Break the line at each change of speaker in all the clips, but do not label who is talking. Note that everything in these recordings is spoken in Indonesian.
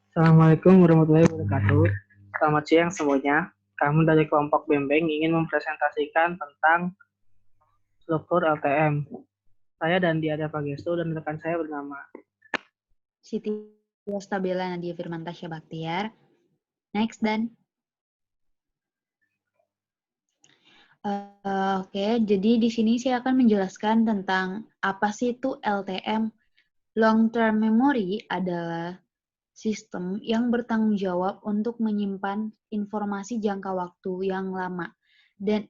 Assalamualaikum warahmatullahi wabarakatuh. Selamat siang semuanya. Kami dari kelompok Bembeng ingin mempresentasikan tentang struktur LTM. Saya dan Diada Pagestu dan rekan saya bernama
Siti Stabila Nadia Firmantasya Baktiar. Next, Dan. Oke, jadi di sini saya akan menjelaskan tentang apa sih itu LTM. Long Term Memory adalah sistem yang bertanggung jawab untuk menyimpan informasi jangka waktu yang lama. Dan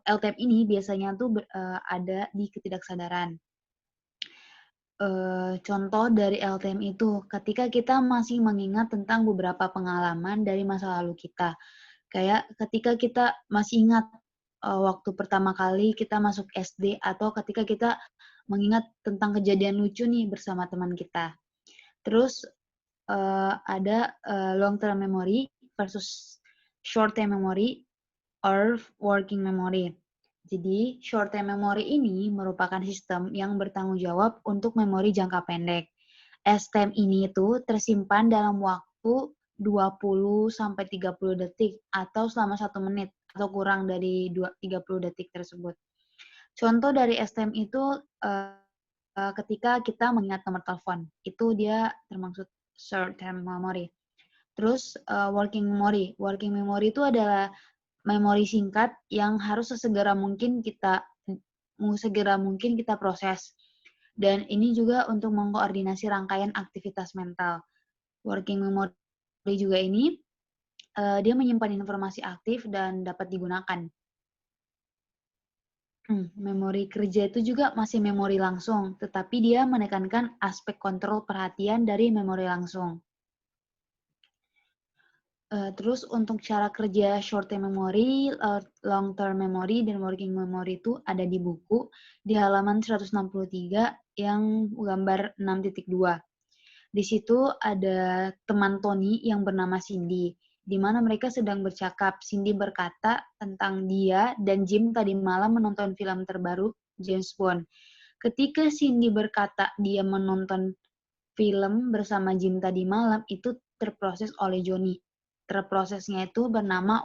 LTM ini biasanya tuh ada di ketidaksadaran. Contoh dari LTM itu, ketika kita masih mengingat tentang beberapa pengalaman dari masa lalu kita. Kayak ketika kita masih ingat waktu pertama kali kita masuk SD atau ketika kita mengingat tentang kejadian lucu nih bersama teman kita. Terus ada long term memory versus short term memory or working memory. Jadi, short term memory ini merupakan sistem yang bertanggung jawab untuk memori jangka pendek. STM ini itu tersimpan dalam waktu 20 sampai 30 detik atau selama 1 menit atau kurang dari 30 detik tersebut. Contoh dari STM itu ketika kita mengingat nomor telepon, itu dia termasuk short term memory. Terus working memory. Working memory itu adalah memori singkat yang harus sesegera mungkin kita proses. Dan ini juga untuk mengkoordinasi rangkaian aktivitas mental. Working memory juga ini dia menyimpan informasi aktif dan dapat digunakan. Memori kerja itu juga masih memori langsung, tetapi dia menekankan aspek kontrol perhatian dari memori langsung. Terus untuk cara kerja short term memory, long term memory, dan working memory itu ada di buku di halaman 163 yang gambar 6.2. Di situ ada teman Tony yang bernama Cindy, di mana mereka sedang bercakap. Cindy berkata tentang dia dan Jim tadi malam menonton film terbaru James Bond. Ketika Cindy berkata dia menonton film bersama Jim tadi malam, itu terproses oleh Johnny. Terprosesnya itu bernama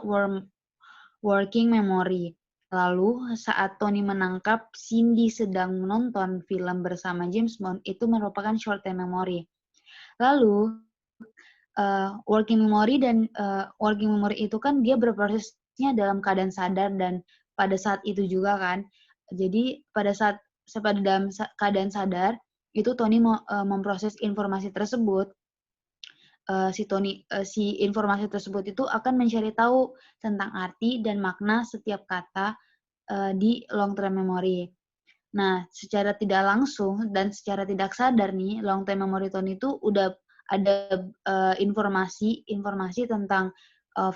working memory. Lalu saat Tony menangkap Cindy sedang menonton film bersama James Bond, itu merupakan short term memory. Lalu working memory itu kan dia berprosesnya dalam keadaan sadar dan pada saat itu juga kan. Jadi pada dalam keadaan sadar itu Tony memproses informasi tersebut. Si informasi tersebut itu akan mencari tahu tentang arti dan makna setiap kata di long term memory. Nah, secara tidak langsung dan secara tidak sadar nih, long term memory Tony itu udah ada informasi tentang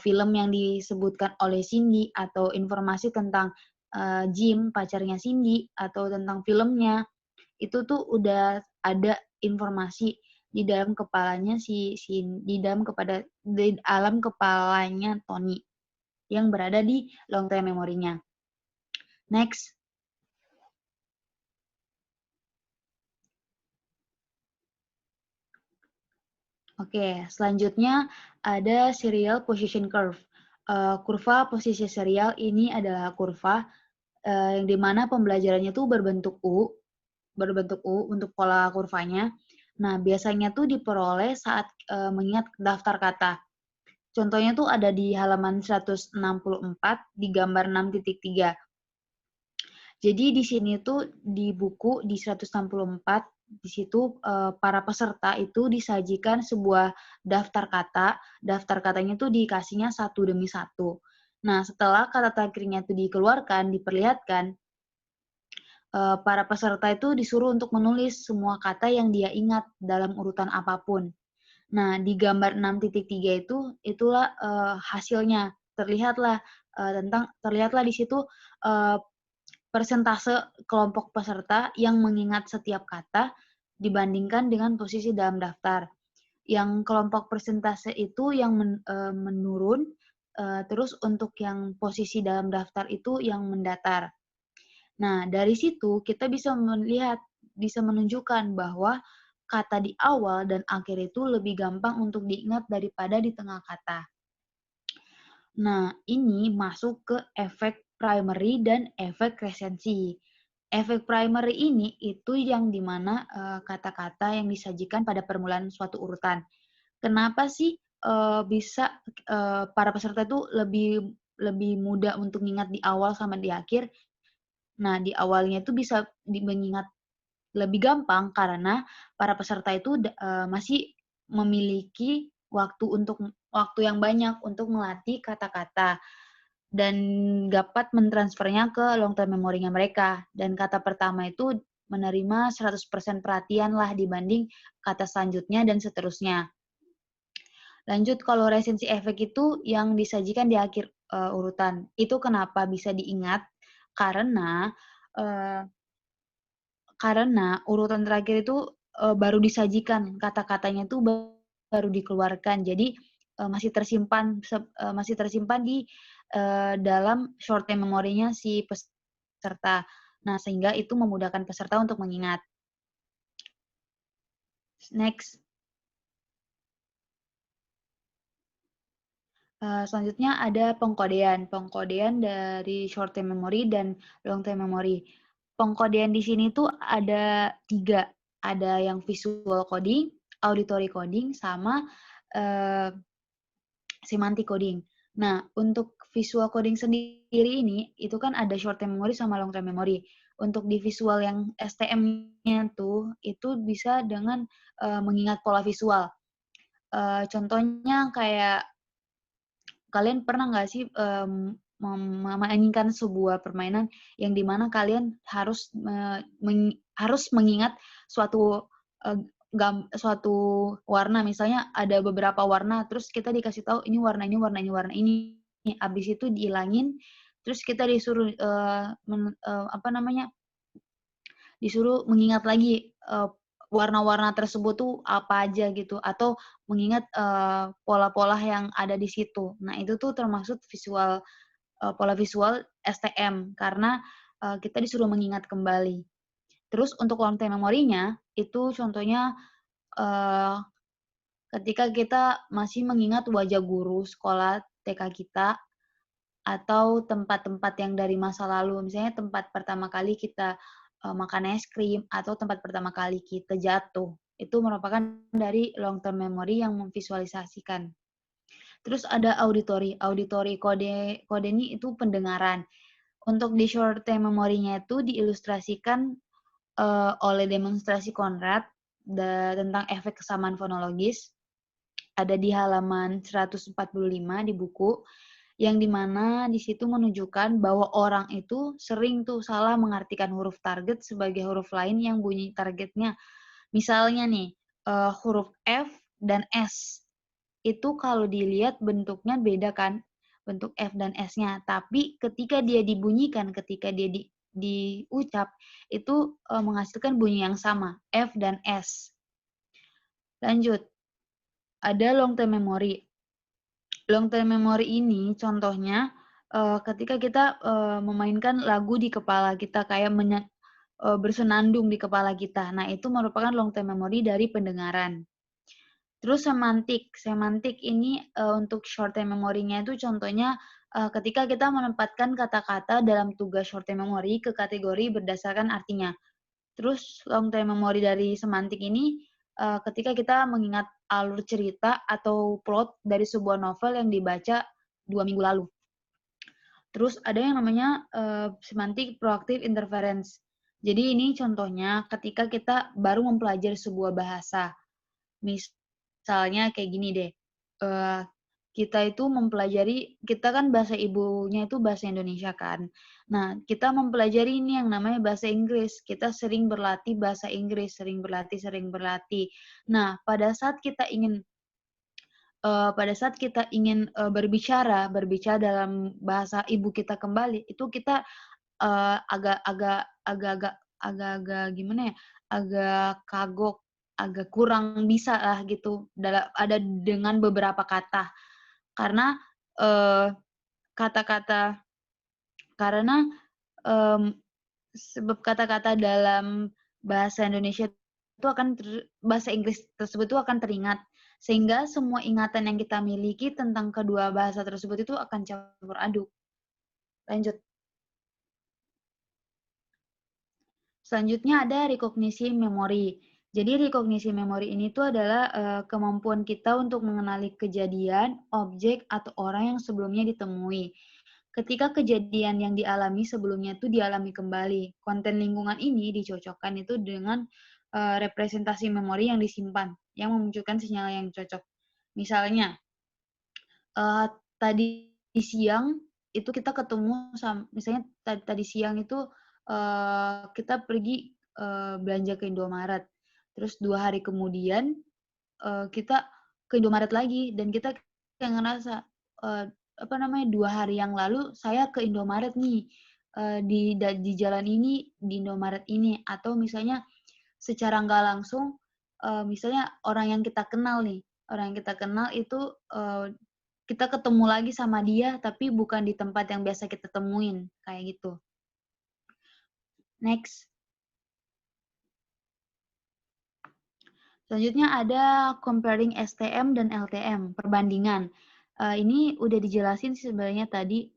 film yang disebutkan oleh Cindy atau informasi tentang Jim, pacarnya Cindy, atau tentang filmnya. Itu tuh udah ada informasi di dalam kepalanya di alam kepalanya Tony yang berada di long term memory-nya. Next. Oke, selanjutnya ada serial position curve. Kurva posisi serial ini adalah kurva yang dimana pembelajarannya tuh berbentuk U untuk pola kurvanya. Nah, biasanya tuh diperoleh saat mengingat daftar kata. Contohnya tuh ada di halaman 164 di gambar 6.3. Jadi di sini tuh di buku di 164 di situ para peserta itu disajikan sebuah daftar kata. Daftar katanya tuh dikasihnya satu demi satu. Nah, setelah kata terakhirnya itu dikeluarkan, diperlihatkan, para peserta itu disuruh untuk menulis semua kata yang dia ingat dalam urutan apapun. Nah, di gambar 6.3 itulah hasilnya. Terlihatlah di situ persentase kelompok peserta yang mengingat setiap kata dibandingkan dengan posisi dalam daftar. Yang kelompok persentase itu yang menurun, terus untuk yang posisi dalam daftar itu yang mendatar. Nah, dari situ kita bisa menunjukkan bahwa kata di awal dan akhir itu lebih gampang untuk diingat daripada di tengah kata. Nah, ini masuk ke efek primary dan efek resensi. Efek primary ini itu yang dimana kata-kata yang disajikan pada permulaan suatu urutan. Kenapa sih bisa para peserta itu lebih mudah untuk mengingat di awal sama di akhir? Nah, di awalnya itu bisa mengingat lebih gampang karena para peserta itu masih memiliki waktu yang banyak untuk melatih kata-kata dan dapat mentransfernya ke long term memory-nya mereka. Dan kata pertama itu menerima 100% perhatian lah dibanding kata selanjutnya dan seterusnya. Lanjut, kalau resensi efek itu yang disajikan di akhir urutan. Itu kenapa bisa diingat? Karena uh, karena urutan terakhir itu baru disajikan, kata-katanya itu baru dikeluarkan. Jadi masih tersimpan di dalam short term memorinya si peserta. Nah, sehingga itu memudahkan peserta untuk mengingat. Next. Selanjutnya ada pengkodean. Pengkodean dari short term memory dan long term memory. Pengkodean di sini tuh ada 3. Ada yang visual coding, auditory coding, sama semantic coding. Nah, untuk visual coding sendiri ini, itu kan ada short term memory sama long term memory. Untuk di visual yang STM-nya tuh, itu bisa dengan mengingat pola visual. Contohnya kayak kalian pernah nggak sih memainkan sebuah permainan yang dimana kalian harus mengingat suatu suatu warna, misalnya ada beberapa warna, terus kita dikasih tahu ini warna ini, warna ini, warna ini, habis itu dihilangin, terus kita disuruh disuruh mengingat lagi warna-warna tersebut tuh apa aja gitu, atau mengingat pola-pola yang ada di situ. Nah, itu tuh termasuk pola visual STM karena kita disuruh mengingat kembali. Terus untuk long term memorinya itu contohnya ketika kita masih mengingat wajah guru sekolah TK kita atau tempat-tempat yang dari masa lalu, misalnya tempat pertama kali kita makan es krim atau tempat pertama kali kita jatuh. Itu merupakan dari long term memory yang memvisualisasikan. Terus ada auditory. Auditory kode ini itu pendengaran. Untuk di short term memory-nya itu diilustrasikan oleh demonstrasi Conrad tentang efek kesamaan fonologis. Ada di halaman 145 di buku, yang dimana di situ menunjukkan bahwa orang itu sering tuh salah mengartikan huruf target sebagai huruf lain yang bunyi targetnya. Misalnya nih, huruf F dan S. Itu kalau dilihat bentuknya beda kan, bentuk F dan S-nya. Tapi ketika dia dibunyikan, ketika dia diucap, itu menghasilkan bunyi yang sama, F dan S. Lanjut, ada long term memory. Long term memory ini contohnya ketika kita memainkan lagu di kepala kita, kayak bersenandung di kepala kita. Nah, itu merupakan long term memory dari pendengaran. Terus semantik. Semantik ini untuk short term memory-nya itu contohnya ketika kita menempatkan kata-kata dalam tugas short term memory ke kategori berdasarkan artinya. Terus long term memory dari semantik ini ketika kita mengingat alur cerita atau plot dari sebuah novel yang dibaca 2 minggu lalu. Terus ada yang namanya semantik proactive interference. Jadi ini contohnya ketika kita baru mempelajari sebuah bahasa. Misalnya kayak gini deh, kita itu mempelajari, kita kan bahasa ibunya itu bahasa Indonesia kan. Nah, kita mempelajari ini yang namanya bahasa Inggris. Kita sering berlatih bahasa Inggris, sering berlatih, sering berlatih. Nah, pada saat kita ingin berbicara dalam bahasa ibu kita kembali, itu kita agak-agak gimana ya, agak kagok, agak kurang bisa lah gitu ada dengan beberapa kata. Karena kata-kata karena sebab kata-kata dalam bahasa Indonesia itu akan bahasa Inggris tersebut itu akan teringat. Sehingga semua ingatan yang kita miliki tentang kedua bahasa tersebut itu akan campur aduk. Lanjut. Selanjutnya ada rekognisi memori. Jadi rekognisi memori ini tuh adalah kemampuan kita untuk mengenali kejadian, objek, atau orang yang sebelumnya ditemui. Ketika kejadian yang dialami sebelumnya itu dialami kembali, konten lingkungan ini dicocokkan itu dengan representasi memori yang disimpan, yang memunculkan sinyal yang cocok. Misalnya, tadi siang itu kita ketemu misalnya tadi siang itu kita pergi belanja ke Indomaret. Terus 2 hari kemudian kita ke Indomaret lagi dan kita kayak ngerasa, 2 hari yang lalu saya ke Indomaret nih, di jalan ini, di Indomaret ini. Atau misalnya secara nggak langsung, misalnya orang yang kita kenal nih, orang yang kita kenal itu, kita ketemu lagi sama dia, tapi bukan di tempat yang biasa kita temuin, kayak gitu. Next. Selanjutnya ada comparing STM dan LTM, perbandingan. Ini udah dijelasin sebenarnya tadi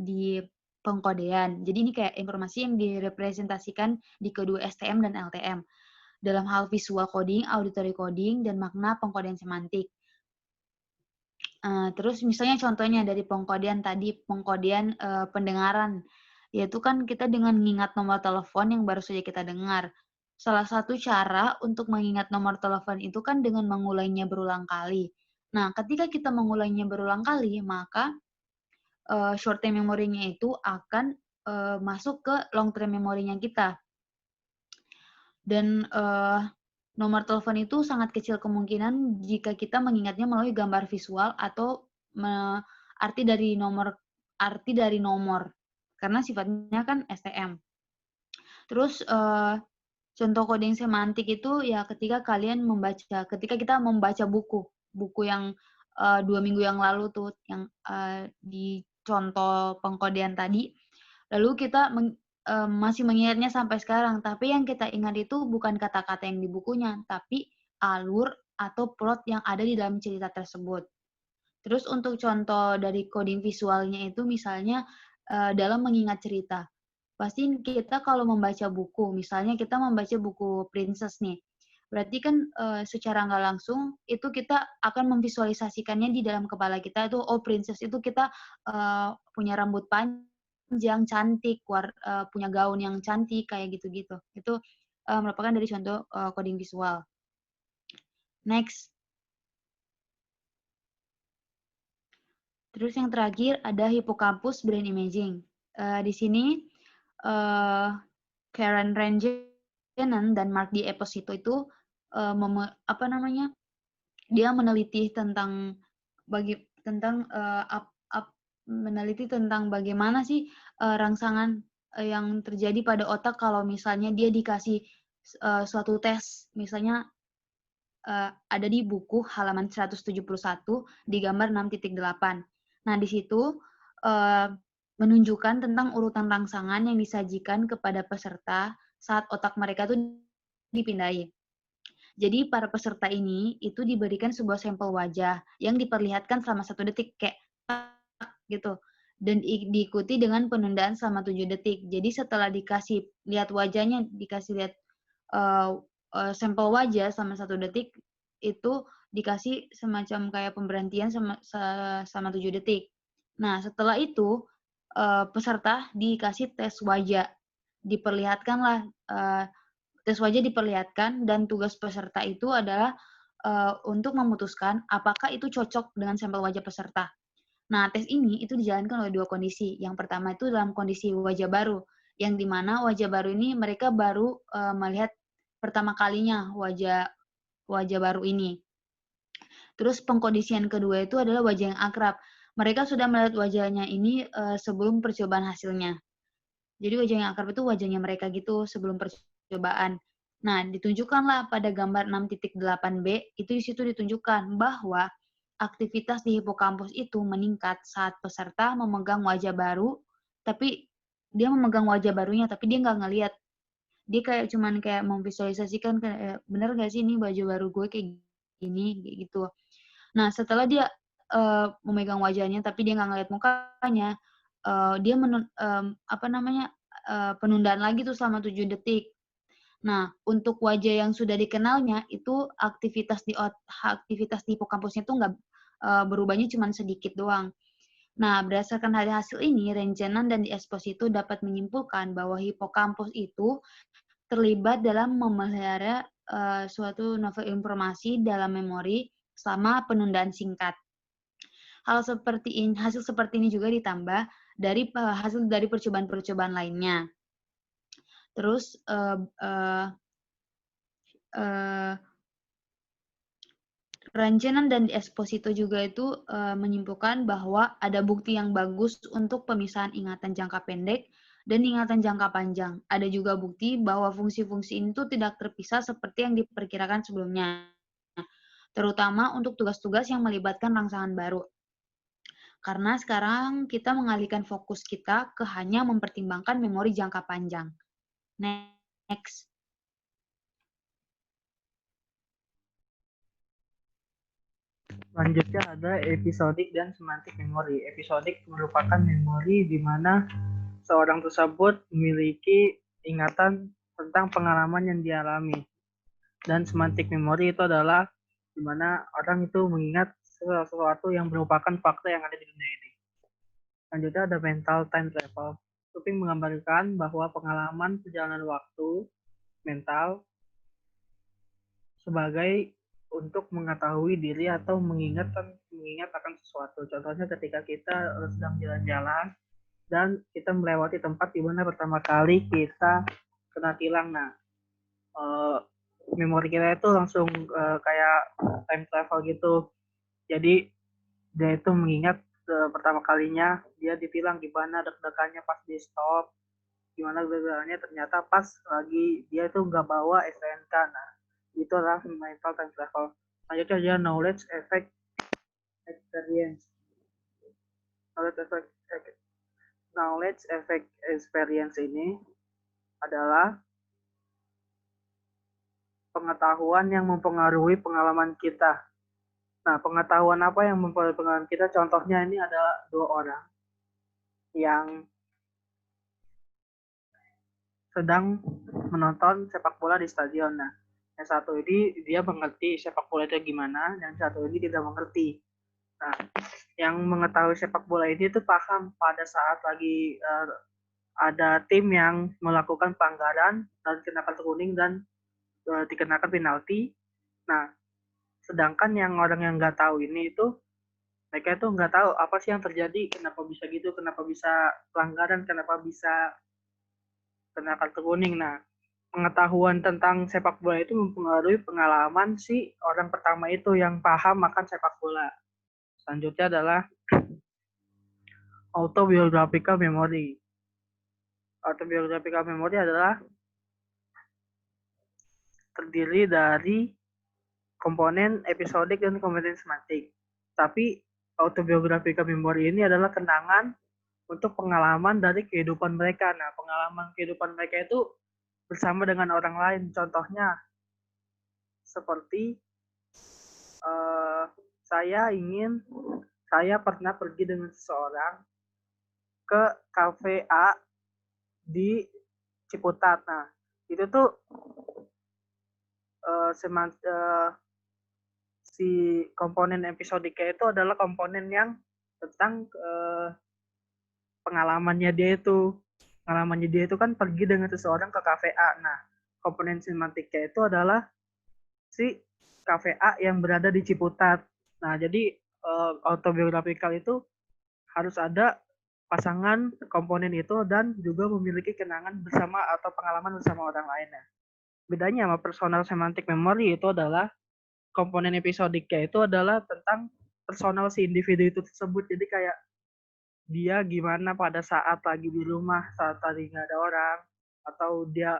di pengkodean. Jadi ini kayak informasi yang direpresentasikan di kedua STM dan LTM. Dalam hal visual coding, auditory coding, dan makna pengkodean semantik. Terus misalnya contohnya dari pengkodean tadi, pengkodean pendengaran, yaitu kan kita dengan mengingat nomor telepon yang baru saja kita dengar. Salah satu cara untuk mengingat nomor telepon itu kan dengan mengulainya berulang kali. Nah, ketika kita mengulainya berulang kali, maka short term memory-nya itu akan masuk ke long term memory-nya kita. Dan nomor telepon itu sangat kecil kemungkinan jika kita mengingatnya melalui gambar visual atau arti dari nomor karena sifatnya kan STM. Terus contoh coding semantik itu ya ketika kita membaca buku yang 2 minggu yang lalu tuh yang di contoh pengkodean tadi, lalu kita masih mengingatnya sampai sekarang, tapi yang kita ingat itu bukan kata-kata yang di bukunya, tapi alur atau plot yang ada di dalam cerita tersebut. Terus untuk contoh dari coding visualnya itu misalnya dalam mengingat cerita. Pasti kita kalau membaca buku, misalnya kita membaca buku Princess nih, berarti kan secara nggak langsung itu kita akan memvisualisasikannya di dalam kepala kita itu, oh Princess itu kita punya rambut panjang, cantik, punya gaun yang cantik, kayak gitu-gitu. Itu merupakan dari contoh coding visual. Next. Terus yang terakhir ada hippocampus brain imaging. Di sini Karen Ranjanen dan Mark D. Esposito itu dia meneliti tentang bagaimana sih rangsangan yang terjadi pada otak kalau misalnya dia dikasih suatu tes, misalnya ada di buku halaman 171 di gambar 6.8. Nah, di situ menunjukkan tentang urutan rangsangan yang disajikan kepada peserta saat otak mereka tuh dipindahi. Jadi para peserta ini itu diberikan sebuah sampel wajah yang diperlihatkan selama 1 detik kayak gitu dan diikuti dengan penundaan selama 7 detik. Jadi setelah dikasih lihat wajahnya, dikasih lihat sampel wajah selama 1 detik itu dikasih semacam kayak pemberhentian selama 7 detik. Nah, setelah itu peserta dikasih tes wajah. Diperlihatkanlah tes wajah diperlihatkan dan tugas peserta itu adalah untuk memutuskan apakah itu cocok dengan sampel wajah peserta. Nah, tes ini itu dijalankan oleh 2 kondisi. Yang pertama itu dalam kondisi wajah baru, yang dimana wajah baru ini mereka baru melihat pertama kalinya wajah baru ini. Terus pengkondisian kedua itu adalah wajah yang akrab. Mereka sudah melihat wajahnya ini sebelum percobaan hasilnya. Jadi wajah yang akrab itu wajahnya mereka gitu sebelum percobaan. Nah, ditunjukkanlah pada gambar 6.8b, itu di situ ditunjukkan bahwa aktivitas di hipokampus itu meningkat saat peserta memegang wajah baru, tapi dia memegang wajah barunya, tapi dia nggak ngelihat. Dia kayak cuman kayak memvisualisasikan kayak, "Bener nggak sih ini baju baru gue kayak gini?" Kayak gitu. Nah, setelah dia, memegang wajahnya tapi dia nggak ngeliat mukanya, dia apa namanya, penundaan lagi tuh selama 7 detik. Nah, untuk wajah yang sudah dikenalnya, itu aktivitas di hipokampusnya tuh nggak berubahnya cuman sedikit doang. Nah, berdasarkan dari hasil ini, Renjanan dan Esposito dapat menyimpulkan bahwa hipokampus itu terlibat dalam memelihara, suatu novel informasi dalam memori selama penundaan singkat. Hasil seperti ini juga ditambah dari hasil dari percobaan-percobaan lainnya. Terus, Ranjanan dan Esposito juga itu menyimpulkan bahwa ada bukti yang bagus untuk pemisahan ingatan jangka pendek dan ingatan jangka panjang. Ada juga bukti bahwa fungsi-fungsi ini tuh tidak terpisah seperti yang diperkirakan sebelumnya, terutama untuk tugas-tugas yang melibatkan rangsangan baru. Karena sekarang kita mengalihkan fokus kita ke hanya mempertimbangkan memori jangka panjang. Next.
Selanjutnya ada episodik dan semantik memori. Episodik merupakan memori di mana seorang tersebut memiliki ingatan tentang pengalaman yang dialami. Dan semantik memori itu adalah di mana orang itu mengingat sesuatu yang merupakan fakta yang ada di dunia ini. Selanjutnya ada mental time travel. Tuping menggambarkan bahwa pengalaman perjalanan waktu mental sebagai untuk mengetahui diri atau mengingat akan sesuatu. Contohnya ketika kita sedang jalan-jalan dan kita melewati tempat di mana pertama kali kita kena tilang. Nah, memori kita itu langsung kayak time travel gitu. Jadi dia itu mengingat pertama kalinya dia ditilang, gimana deg-degannya pas di stop, gimana deg-degannya ternyata pas lagi dia itu nggak bawa STNK. Nah, itulah mental time travel. Selanjutnya dia knowledge effect experience. Knowledge effect experience ini adalah pengetahuan yang mempengaruhi pengalaman kita. Nah, pengetahuan apa yang mempengaruhi pengalaman kita? Contohnya ini adalah 2 orang yang sedang menonton sepak bola di stadion. Nah, yang satu ini dia mengerti sepak bola itu gimana, dan satu ini tidak mengerti. Nah, yang mengetahui sepak bola ini tuh paham pada saat lagi ada tim yang melakukan pelanggaran dan dikenakan kuning dan dikenakan penalti. Nah, sedangkan yang orang yang nggak tahu ini itu mereka itu nggak tahu apa sih yang terjadi, kenapa bisa gitu, kenapa bisa pelanggaran, kenapa bisa kena kartu kuning. Nah, pengetahuan tentang sepak bola itu mempengaruhi pengalaman si orang pertama itu yang paham akan sepak bola. Selanjutnya adalah autobiographical memory. Autobiographical memory adalah terdiri dari komponen episodik dan komponen semantik. Tapi autobiographical memory ini adalah kenangan untuk pengalaman dari kehidupan mereka. Nah, pengalaman kehidupan mereka itu bersama dengan orang lain. Contohnya seperti saya pernah pergi dengan seseorang ke kafe A di Ciputat. Nah, itu tuh si komponen episodiknya itu adalah komponen yang tentang pengalamannya dia itu. Pengalamannya dia itu kan pergi dengan seseorang ke kafe A. Nah, komponen semantiknya itu adalah si kafe A yang berada di Ciputat. Nah, jadi autobiographical itu harus ada pasangan komponen itu dan juga memiliki kenangan bersama atau pengalaman bersama orang lainnya. Bedanya sama personal semantic memory itu adalah komponen episodiknya itu adalah tentang personal si individu itu tersebut. Jadi kayak dia gimana pada saat lagi di rumah, saat tadi nggak ada orang, atau dia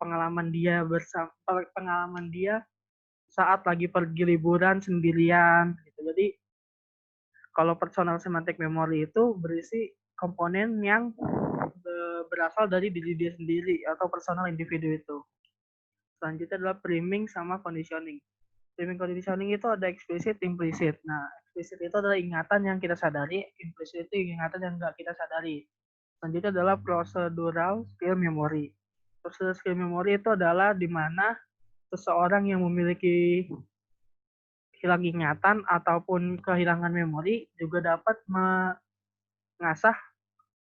pengalaman dia saat lagi pergi liburan sendirian gitu. Jadi kalau personal semantic memory itu berisi komponen yang berasal dari diri dia sendiri atau personal individu itu. Selanjutnya adalah priming sama conditioning. Priming conditioning itu ada explicit, implicit. Nah, explicit itu adalah ingatan yang kita sadari, implicit itu ingatan yang nggak kita sadari. Selanjutnya adalah procedural skill memory. Procedural skill memory itu adalah di mana seseorang yang memiliki hilang ingatan ataupun kehilangan memori juga dapat mengasah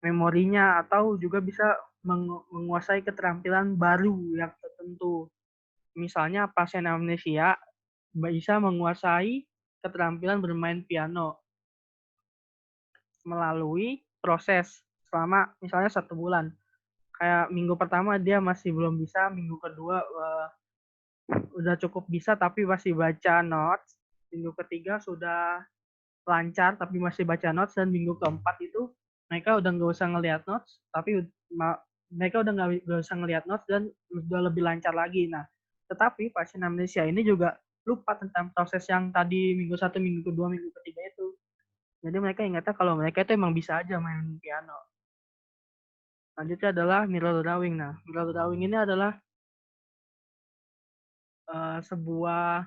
memorinya atau juga bisa menguasai keterampilan baru yang tertentu. Misalnya pasien amnesia bisa menguasai keterampilan bermain piano melalui proses selama misalnya 1 bulan. Kayak minggu pertama dia masih belum bisa, minggu kedua udah cukup bisa tapi masih baca notes, minggu ketiga sudah lancar tapi masih baca notes, dan minggu keempat itu mereka udah nggak usah ngelihat notes, tapi mereka udah nggak usah ngelihat notes dan udah lebih lancar lagi. Nah, tetapi pasien amnesia ini juga lupa tentang proses yang tadi minggu 1, minggu kedua, minggu ketiga itu. Jadi mereka ingatnya kalau mereka itu emang bisa aja main piano. Selanjutnya adalah mirror drawing. Nah, mirror drawing ini adalah sebuah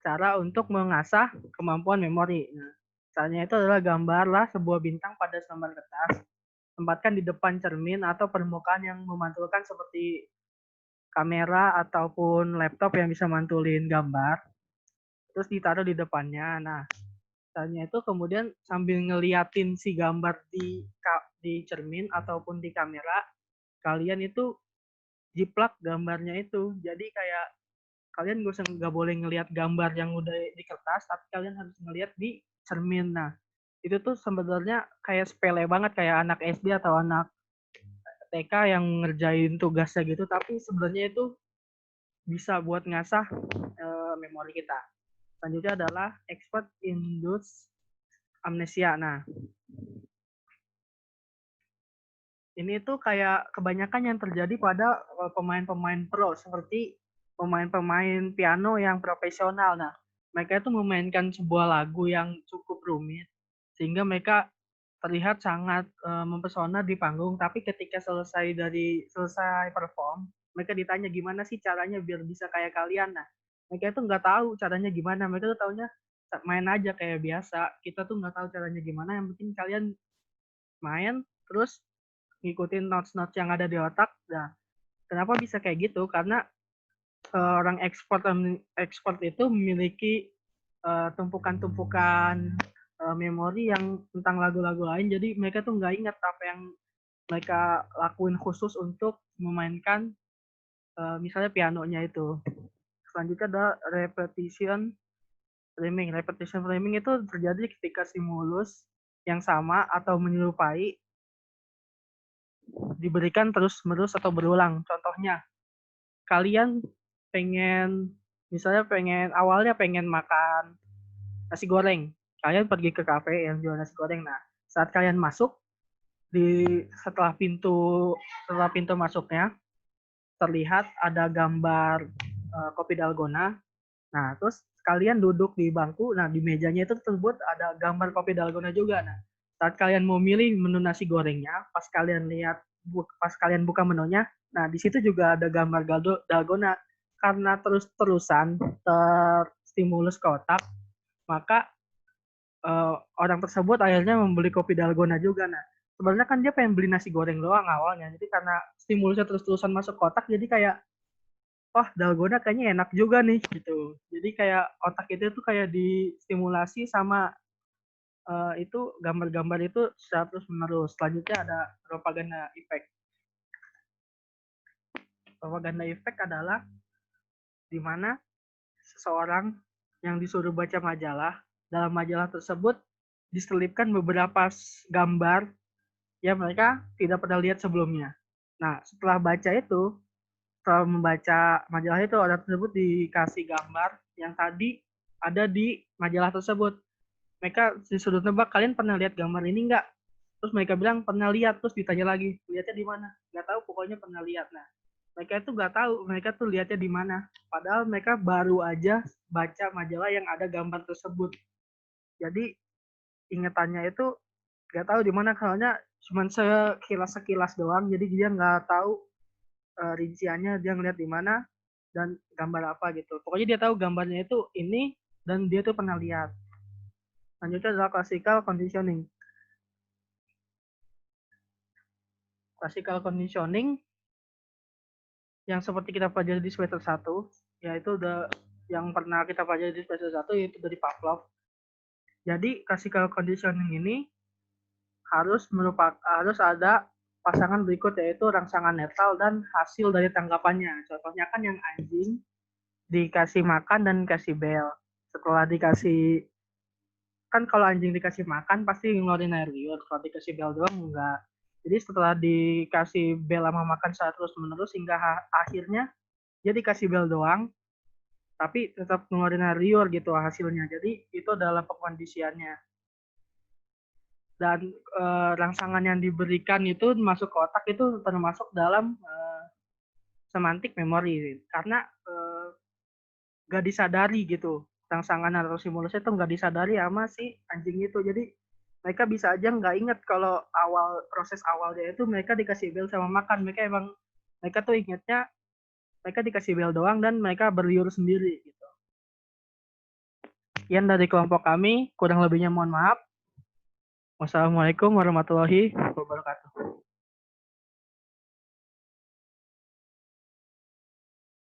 cara untuk mengasah kemampuan memori. Nah, caranya itu adalah gambarlah sebuah bintang pada selembar kertas, tempatkan di depan cermin atau permukaan yang memantulkan seperti kamera ataupun laptop yang bisa mantulin gambar, terus ditaruh di depannya. Nah, caranya itu kemudian sambil ngeliatin si gambar di cermin ataupun di kamera, kalian itu jiplak gambarnya itu. Jadi kayak kalian nggak boleh ngelihat gambar yang udah di kertas, tapi kalian harus ngelihat di cermin. Nah, itu tuh sebenarnya kayak sepele banget, kayak anak SD atau anak TK yang ngerjain tugasnya gitu, tapi sebenarnya itu bisa buat ngasah memori kita. Selanjutnya adalah expert induced amnesia. Nah, ini tuh kayak kebanyakan yang terjadi pada pemain-pemain pro, seperti pemain-pemain piano yang profesional. Nah, mereka itu memainkan sebuah lagu yang cukup rumit, sehingga mereka terlihat sangat mempesona di panggung, tapi ketika selesai perform, mereka ditanya gimana sih caranya biar bisa kayak kalian. Nah, mereka itu nggak tahu caranya gimana, mereka tuh taunya main aja kayak biasa. Kita tuh nggak tahu caranya gimana, yang penting kalian main, terus ngikutin notes-notes yang ada di otak. Nah, kenapa bisa kayak gitu? Karena orang ekspor itu memiliki tumpukan-tumpukan memori yang tentang lagu-lagu lain, jadi mereka tuh nggak ingat apa yang mereka lakuin khusus untuk memainkan misalnya pianonya itu. Selanjutnya ada repetition framing. Repetition framing itu terjadi ketika stimulus yang sama atau menyerupai diberikan terus-menerus atau berulang. Contohnya, kalian awalnya pengen makan nasi goreng. Kalian pergi ke kafe yang jual nasi goreng. Nah, saat kalian masuk, setelah pintu masuknya terlihat ada gambar kopi dalgona. Nah, terus kalian duduk di bangku. Nah, di mejanya itu tersebut ada gambar kopi dalgona juga. Nah, saat kalian mau milih menu nasi gorengnya, pas kalian buka menunya, nah di situ juga ada gambar dalgona. Karena terus-terusan terstimulus ke otak, maka orang tersebut akhirnya membeli kopi dalgona juga. Nah, sebenarnya kan dia pengen beli nasi goreng doang awalnya. Jadi karena stimulusnya terus-terusan masuk kotak, jadi kayak, wah dalgona kayaknya enak juga nih gitu. Jadi kayak otak itu tuh kayak distimulasi sama itu gambar-gambar itu secara terus-menerus. Selanjutnya ada propaganda effect. Propaganda effect adalah di mana seseorang yang disuruh baca majalah, dalam majalah tersebut diselipkan beberapa gambar yang mereka tidak pernah lihat sebelumnya. Nah, setelah membaca majalah itu, orang tersebut dikasih gambar yang tadi ada di majalah tersebut. Mereka disuruh nebak, kalian pernah lihat gambar ini nggak? Terus mereka bilang pernah lihat, terus ditanya lagi, lihatnya di mana? Nggak tahu, pokoknya pernah lihat. Nah, mereka itu nggak tahu, mereka tuh lihatnya di mana. Padahal mereka baru aja baca majalah yang ada gambar tersebut. Jadi ingatannya itu nggak tahu di mana, soalnya cuman sekilas doang, jadi dia nggak tahu rinciannya, dia ngeliat di mana dan gambar apa gitu. Pokoknya dia tahu gambarnya itu ini dan dia tuh pernah lihat. Selanjutnya adalah classical conditioning. Classical conditioning yang seperti kita pelajari di semester 1, yaitu yang pernah kita pelajari di semester 1 yaitu dari Pavlov. Jadi classical conditioning ini harus ada pasangan berikut, yaitu rangsangan netral dan hasil dari tangkapannya. Contohnya kan yang anjing dikasih makan dan dikasih bel. Setelah dikasih, kan kalau anjing dikasih makan pasti ngeluarin air liur, kalau dikasih bel doang enggak. Jadi setelah dikasih bel sama makan secara terus menerus hingga akhirnya dia dikasih bel doang, tapi tetap ngeluarin air liur gitu hasilnya. Jadi itu adalah pengkondisiannya. Dan rangsangan yang diberikan itu masuk ke otak itu termasuk dalam semantik memori, karena gak disadari gitu rangsangan atau simulusnya itu nggak disadari sama si anjing itu. Jadi mereka bisa aja nggak inget kalau proses awalnya itu mereka dikasih bel sama makan. Mereka tuh ingetnya mereka dikasih bel doang dan mereka berliur sendiri gitu. Sekian dari kelompok kami, kurang lebihnya mohon maaf. Wassalamualaikum warahmatullahi wabarakatuh.